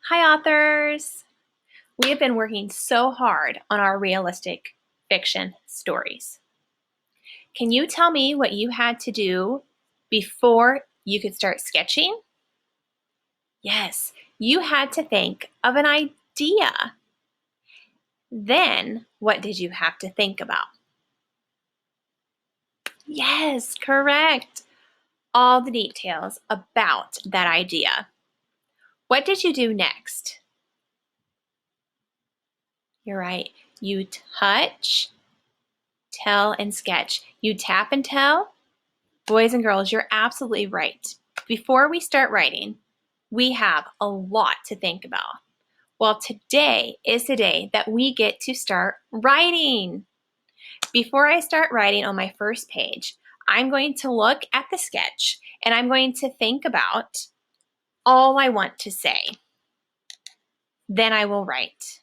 Hi, authors! We have been working so hard on our realistic fiction stories. Can you tell me what you had to do before you could start sketching? Yes, you had to think of an idea. Then, what did you have to think about? Yes, correct. All the details about that idea. What did you do next? You're right. You touch, tell, and sketch. You tap and tell. Boys and girls, you're absolutely right. Before we start writing, we have a lot to think about. Well, today is the day that we get to start writing. Before I start writing on my first page, I'm going to look at the sketch and I'm going to think about all I want to say. Then I will write.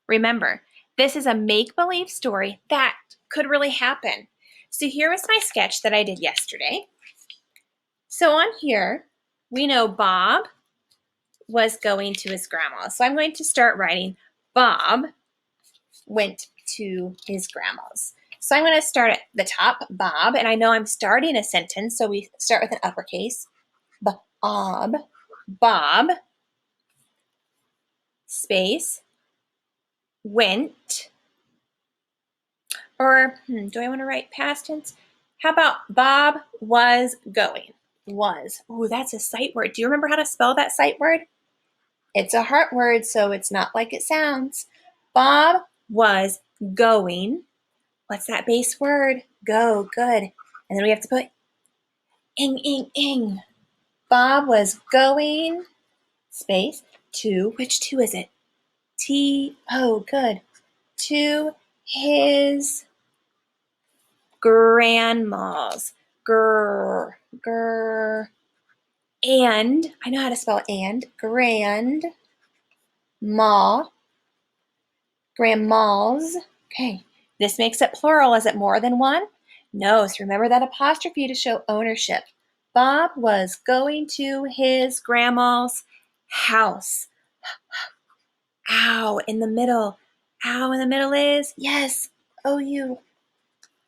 Remember, this is a make-believe story that could really happen. So here is my sketch that I did yesterday. So on here, we know Bob was going to his grandma's. So I'm going to start writing Bob went to his grandma's. So I'm going to start at the top, Bob, and I know I'm starting a sentence, so we start with an uppercase. Bob, Bob, space, went, or do I want to write past tense? How about Bob was going? Was. Oh, that's a sight word. Do you remember how to spell that sight word? It's a heart word, so it's not like it sounds. Bob was going. What's that base word? Go, good. And then we have to put ing, ing, ing. Bob was going, space, to, which two is it? T-O, good. To his grandma's. Grr, grr. And, I know how to spell and. Grandma's. Okay, this makes it plural. Is it more than one? No, so remember that apostrophe to show ownership. Bob was going to his grandma's house. Ow, in the middle. Ow, in the middle is, yes, O-U.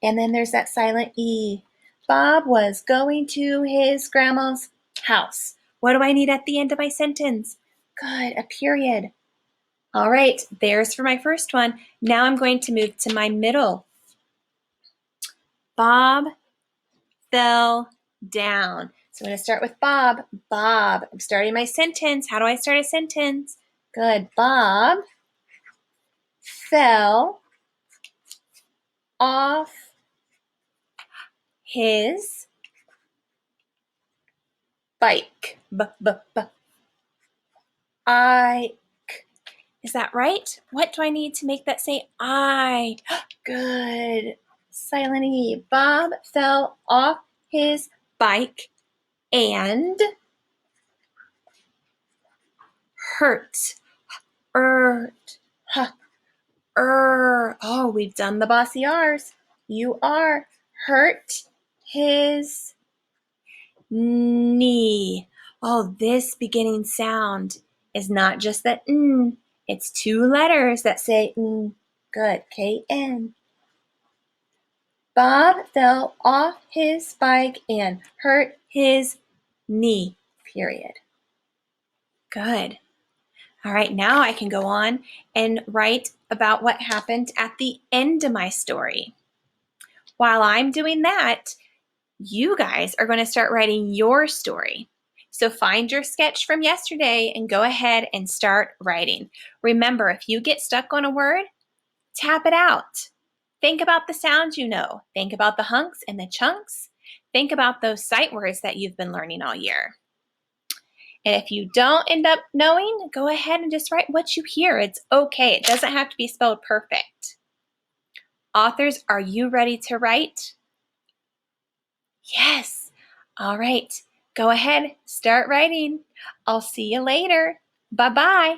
And then there's that silent E. Bob was going to his grandma's house. What do I need at the end of my sentence? Good, a period. All right, there's for my first one. Now I'm going to move to my middle. Bob fell down. So I'm going to start with Bob. Bob. I'm starting my sentence. How do I start a sentence? Good. Bob fell off his bike. Is that right? What do I need to make that say I? Good. Silent E. Bob fell off his bike and hurt. Oh, we've done the bossy R's. You are hurt his knee. Oh, this beginning sound is not just that N. It's two letters that say N. Good. K-N. Bob fell off his bike and hurt his knee. Period. Good. All right, now I can go on and write about what happened at the end of my story. While I'm doing that, you guys are going to start writing your story. So find your sketch from yesterday and go ahead and start writing. Remember, if you get stuck on a word, tap it out. Think about the sounds you know. Think about the hunks and the chunks. Think about those sight words that you've been learning all year. And if you don't end up knowing, go ahead and just write what you hear. It's okay. It doesn't have to be spelled perfect. Authors, are you ready to write? Yes. All right. Go ahead. Start writing. I'll see you later. Bye-bye.